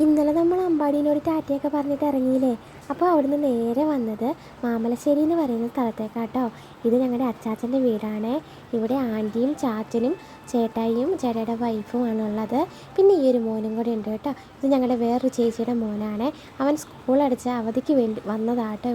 ഇന്നലെ നമ്മൾ അമ്പാടിനോട് ടാറ്റയൊക്കെ പറഞ്ഞിട്ട് ഇറങ്ങിയില്ലേ. അപ്പോൾ അവിടുന്ന് നേരെ വന്നത് മാമലശ്ശേരി എന്ന് പറയുന്ന സ്ഥലത്തേക്കാട്ടോ. ഇത് ഞങ്ങളുടെ അച്ചാച്ചൻ്റെ വീടാണ്. ഇവിടെ ആൻറ്റിയും ചാച്ചനും ചേട്ടായിയും ചേട്ടയുടെ വൈഫുമാണുള്ളത്. പിന്നെ ഈ ഒരു മോനും കൂടെ ഉണ്ട് കേട്ടോ. ഇത് ഞങ്ങളുടെ വേറൊരു ചേച്ചിയുടെ മോനാണ്. അവൻ സ്കൂളടച്ച അവധിക്ക് വേണ്ടി വന്നതാട്ടോ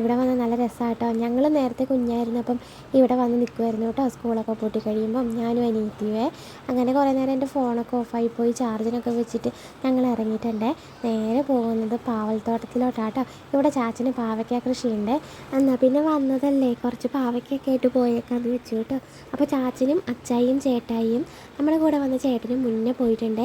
ഇവിടെ വന്ന് നല്ല രസമാട്ടോ. ഞങ്ങൾ നേരത്തെ കുഞ്ഞായിരുന്നപ്പം ഇവിടെ വന്ന് നിൽക്കുമായിരുന്നു കേട്ടോ. സ്കൂളൊക്കെ പൂട്ടി കഴിയുമ്പം ഞാനും അനിയത്തിയുവേ. അങ്ങനെ കുറേ നേരം എൻ്റെ ഫോണൊക്കെ ഓഫായി പോയി ചാർജിനൊക്കെ വെച്ചിട്ട് ഞങ്ങൾ ഇറങ്ങിയിട്ടുണ്ട്. നേരെ പോകുന്നത് പാവൽത്തോട്ടത്തിലോട്ടാട്ടോ. ഇവിടെ ചാച്ചന് പാവയ്ക്ക കൃഷിയുണ്ട്. എന്നാൽ പിന്നെ വന്നതല്ലേ കുറച്ച് പാവയ്ക്കൊക്കെ ആയിട്ട് പോയേക്കാന്ന് വെച്ചു കേട്ടോ. അപ്പോൾ ചാച്ചനും അച്ചായിയും ചേട്ടായിയും നമ്മുടെ കൂടെ വന്ന ചേട്ടനും മുന്നേ പോയിട്ടുണ്ട്.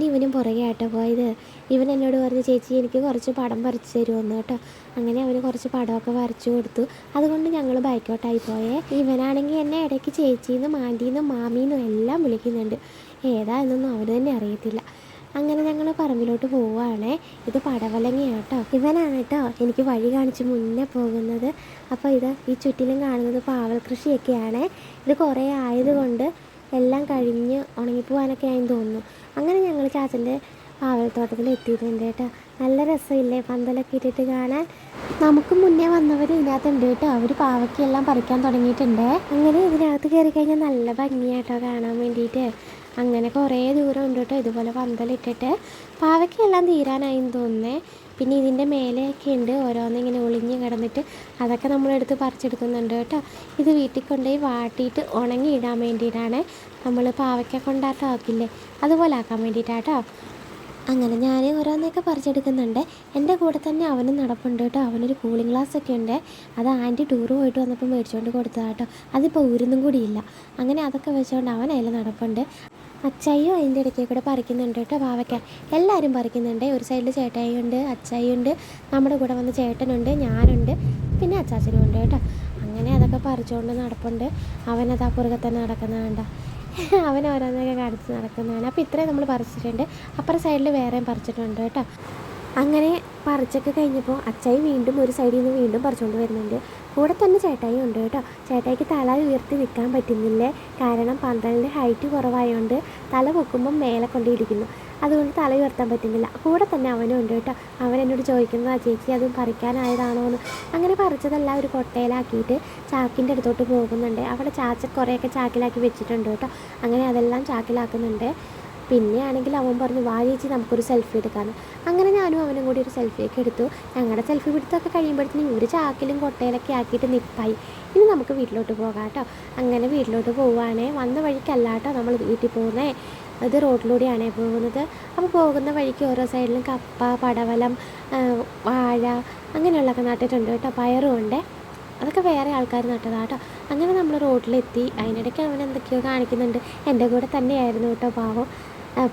ഇവനും പുറകെ ആട്ടോ പോയത്. ഇവൻ എന്നോട് പറഞ്ഞു, ചേച്ചി എനിക്ക് കുറച്ച് പടം വരച്ച് തരുമെന്ന് കേട്ടോ. അങ്ങനെ അവന് കുറച്ച് പടമൊക്കെ വരച്ചു കൊടുത്തു. അതുകൊണ്ട് ഞങ്ങൾ ബൈക്കോട്ടായി പോയേ. ഇവനാണെങ്കിൽ എന്നെ ഇടയ്ക്ക് ചേച്ചിന്നും ആൻറ്റീന്നും മാമീന്നും എല്ലാം വിളിക്കുന്നുണ്ട്. ഏതാ എന്നൊന്നും അവന് തന്നെ അറിയത്തില്ല. അങ്ങനെ ഞങ്ങൾ പറമ്പിലോട്ട് പോവുകയാണേ. ഇത് പടവലങ്ങയാട്ടോ. ഇവനാണ് കേട്ടോ എനിക്ക് വഴി കാണിച്ച് മുന്നേ പോകുന്നത്. അപ്പോൾ ഈ ചുറ്റിലും കാണുന്നത് പാവൽ കൃഷിയൊക്കെയാണ്. ഇത് കുറേ ആയതുകൊണ്ട് എല്ലാം കഴിഞ്ഞ് ഉണങ്ങിപ്പോവാനൊക്കെ ആയെന്ന് തോന്നുന്നു. അങ്ങനെ ഞങ്ങൾ ചാച്ചൻ്റെ പാവൽത്തോട്ടത്തിൽ എത്തിയിട്ടുണ്ട് കേട്ടോ. നല്ല രസമില്ലേ പന്തലൊക്കെ ഇട്ടിട്ട് കാണാൻ. നമുക്ക് മുന്നേ വന്നവർ ഇതിനകത്തുണ്ട് കേട്ടോ. അവർ പാവയ്ക്കെല്ലാം പറിക്കാൻ തുടങ്ങിയിട്ടുണ്ട്. അങ്ങനെ ഇതിനകത്ത് കയറി കഴിഞ്ഞാൽ നല്ല ഭംഗിയായിട്ടോ കാണാൻ വേണ്ടിയിട്ട്. അങ്ങനെ കുറേ ദൂരം ഉണ്ട് കേട്ടോ ഇതുപോലെ പന്തലിട്ടിട്ട്. പാവയ്ക്കെല്ലാം തീരാനായെന്ന് തോന്നുന്നേ. പിന്നെ ഇതിൻ്റെ മേലെയൊക്കെ ഉണ്ട് ഓരോന്നിങ്ങനെ ഒളിഞ്ഞ് കിടന്നിട്ട്. അതൊക്കെ നമ്മളെടുത്ത് പറിച്ചെടുക്കുന്നുണ്ട് കേട്ടോ. ഇത് വീട്ടിൽ കൊണ്ടുപോയി വാട്ടിയിട്ട് ഉണങ്ങി ഇടാൻ വേണ്ടിയിട്ടാണ്. നമ്മൾ പാവയ്ക്ക കൊണ്ടാട്ടം ആക്കില്ലേ, അതുപോലെ ആക്കാൻ വേണ്ടിയിട്ടാട്ടോ. അങ്ങനെ ഞാൻ ഓരോന്നൊക്കെ പറിച്ചെടുക്കുന്നുണ്ട്. എൻ്റെ കൂടെ തന്നെ അവനും നടപ്പുണ്ട് കേട്ടോ. അവനൊരു കൂളിംഗ് ഗ്ലാസ്സൊക്കെ ഉണ്ട്. അത് ആൻറ്റി ടൂറ് പോയിട്ട് വന്നപ്പോൾ മേടിച്ചുകൊണ്ട് കൊടുത്തതാണ് കേട്ടോ. അതിപ്പോൾ ഊരുന്നും കൂടിയില്ല. അങ്ങനെ അതൊക്കെ വെച്ചുകൊണ്ട് അവൻ അതിൽ നടപ്പുണ്ട്. അച്ചായിയും അതിൻ്റെ ഇടയ്ക്ക് കൂടെ പറിക്കുന്നുണ്ട് കേട്ടോ പാവയ്ക്ക. എല്ലാവരും പറിക്കുന്നുണ്ട്. ഒരു സൈഡിൽ ചേട്ടായിയുണ്ട്, അച്ചായിയുണ്ട്, നമ്മുടെ കൂടെ വന്ന ചേട്ടനുണ്ട്, ഞാനുണ്ട്, പിന്നെ അച്ചാച്ചനും ഉണ്ട് കേട്ടോ. അങ്ങനെ അതൊക്കെ പറിച്ചുകൊണ്ട് നടപ്പുണ്ട്. അവനത് ആ പുറകെ തന്നെ നടക്കുന്നതാണ്ട. അവൻ ഓരോന്നൊക്കെ കാണിച്ച് നടക്കുന്നതാണ്. അപ്പോൾ ഇത്രയും നമ്മൾ പറിച്ചിട്ടുണ്ട്. അപ്പുറം സൈഡിൽ വേറെയും പറിച്ചിട്ടുണ്ട് കേട്ടോ. അങ്ങനെ പറിച്ചൊക്കെ കഴിഞ്ഞപ്പോൾ അച്ചായി വീണ്ടും ഒരു സൈഡിൽ നിന്ന് വീണ്ടും പറിച്ചുകൊണ്ട് വരുന്നുണ്ട്. കൂടെ തന്നെ ചേട്ടായി ഉണ്ട് കേട്ടോ. ചേട്ടായിക്ക് തല ഉയർത്തി നിൽക്കാൻ പറ്റുന്നില്ലേ, കാരണം പന്തലിൻ്റെ ഹൈറ്റ് കുറവായതുകൊണ്ട് തല പൊക്കുമ്പം മേലെ കൊണ്ടിരിക്കുന്നു. അതുകൊണ്ട് തല ഉയർത്താൻ പറ്റുന്നില്ല. കൂടെ തന്നെ അവനും ഉണ്ട് കേട്ടോ. അവൻ എന്നോട് ചോദിക്കുന്നത്, ആ ചേച്ചി അത് പറിക്കാനായതാണോ എന്ന്. അങ്ങനെ പറിച്ചതെല്ലാം ഒരു കൊട്ടയിലാക്കിയിട്ട് ചാക്കിൻ്റെ അടുത്തോട്ട് പോകുന്നുണ്ട്. അവിടെ ചാച്ച കുറേയൊക്കെ ചാക്കിലാക്കി വെച്ചിട്ടുണ്ട് കേട്ടോ. അങ്ങനെ അതെല്ലാം ചാക്കിലാക്കുന്നുണ്ട്. പിന്നെ ആണെങ്കിൽ അവൻ പറഞ്ഞു, വാ ചേച്ചി നമുക്കൊരു സെൽഫി എടുക്കാമെന്ന്. അങ്ങനെ ഞാനും അവനും കൂടി ഒരു സെൽഫിയൊക്കെ എടുത്തു. ഞങ്ങളുടെ സെൽഫി പിടുത്തമൊക്കെ കഴിയുമ്പോഴത്തേനും ഒരു ചാക്കിലും കൊട്ടയിലൊക്കെ ആക്കിയിട്ട് നിപ്പായി. ഇനി നമുക്ക് വീട്ടിലോട്ട് പോകാം കേട്ടോ. അങ്ങനെ വീട്ടിലോട്ട് പോവുകയാണേ. വന്ന വഴിക്കല്ല കേട്ടോ നമ്മൾ വീട്ടിൽ പോകുന്നേ. അത് റോഡിലൂടെയാണ് പോകുന്നത്. അപ്പോൾ പോകുന്ന വഴിക്ക് ഓരോ സൈഡിലും കപ്പ, പടവലം, വാഴ അങ്ങനെയുള്ളതൊക്കെ നട്ടിട്ടുണ്ട് കേട്ടോ. പയറും ഉണ്ട്. അതൊക്കെ വേറെ ആൾക്കാർ നട്ടതാണ് കേട്ടോ. അങ്ങനെ നമ്മൾ റോഡിലെത്തി. അതിനിടയ്ക്ക് അവൻ എന്തൊക്കെയോ കാണിക്കുന്നുണ്ട്. എൻ്റെ കൂടെ തന്നെയായിരുന്നു കേട്ടോ പാവം.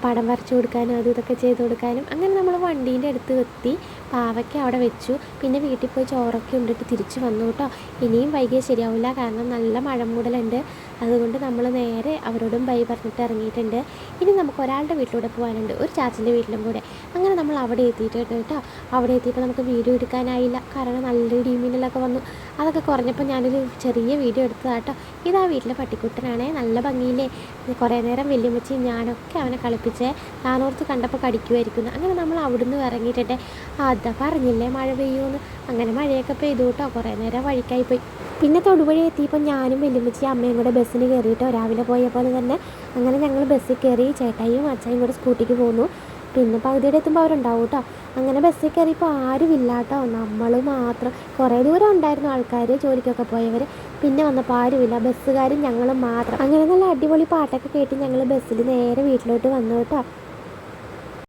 പടം വരച്ചു കൊടുക്കാനും അതും ഇതൊക്കെ ചെയ്ത് കൊടുക്കാനും. അങ്ങനെ നമ്മൾ വണ്ടീൻ്റെ അടുത്ത് എത്തി. പാവയ്ക്ക അവിടെ വെച്ചു. പിന്നെ വീട്ടിൽ പോയി ചോറൊക്കെ ഉണ്ടിട്ട് തിരിച്ച് വന്നു കേട്ടോ. ഇനിയും വൈകിയാൽ ശരിയാവില്ല, കാരണം നല്ല മഴ മൂടലുണ്ട്. അതുകൊണ്ട് നമ്മൾ നേരെ അവരോടും ബൈ പറഞ്ഞിട്ട് ഇറങ്ങിയിട്ടുണ്ട്. ഇനി നമുക്ക് ഒരാളുടെ വീട്ടിലൂടെ പോകാനുണ്ട്, ഒരു ചാച്ചൻ്റെ വീട്ടിലും കൂടെ. അങ്ങനെ നമ്മൾ അവിടെ എത്തിയിട്ടുണ്ട് കേട്ടോ. അവിടെ എത്തിയപ്പോൾ നമുക്ക് വീഡിയോ എടുക്കാനായില്ല, കാരണം നല്ല ഇടിമിന്നലൊക്കെ വന്നു. അതൊക്കെ കുറഞ്ഞപ്പോൾ ഞാനൊരു ചെറിയ വീഡിയോ എടുത്തതാണ് കേട്ടോ. ഇതാ വീട്ടിലെ പട്ടിക്കുട്ടനാണേ, നല്ല ഭംഗിയില്ലേ. കുറേ നേരം വെല്ലുമ്മച്ചി ഞാനൊക്കെ അവനെ കളിപ്പിച്ചേ. ഞാനോർത്ത് കണ്ടപ്പോൾ കടിക്കുമായിരിക്കുന്നു. അങ്ങനെ നമ്മൾ അവിടുന്ന് ഇറങ്ങിയിട്ടുണ്ട്. അതാ പറഞ്ഞില്ലേ മഴ പെയ്യുമെന്ന്. അങ്ങനെ മഴയൊക്കെ പെയ്തു കേട്ടോ. കുറേ നേരം വഴിക്കായിപ്പോയി. പിന്നെ തൊടുപുഴ എത്തിയപ്പോൾ ഞാനും വെല്ലുമ്മച്ചി അമ്മയും കൂടെ ബസ്സിന് കയറിയിട്ടോ, രാവിലെ പോയ പോലെ തന്നെ. അങ്ങനെ ഞങ്ങൾ ബസ്സിൽ കയറി. ചേട്ടായിയും അച്ചായും കൂടെ സ്കൂട്ടിക്ക് പോന്നു. പിന്നെ പകുതിയുടെ എത്തുമ്പോൾ അവരുണ്ടാവും കേട്ടോ. അങ്ങനെ ബസ്സിൽ കയറിയപ്പോൾ ആരുമില്ല കേട്ടോ, നമ്മൾ മാത്രം. കുറേ ദൂരം ഉണ്ടായിരുന്നു ആൾക്കാർ, ജോലിക്കൊക്കെ പോയവർ. പിന്നെ വന്നപ്പോൾ ആരുമില്ല, ബസ്സുകാരും ഞങ്ങളും മാത്രം. അങ്ങനെ നല്ല അടിപൊളി പാട്ടൊക്കെ കേട്ട് ഞങ്ങൾ ബസ്സിൽ നേരെ വീട്ടിലോട്ട് വന്നു കേട്ടോ.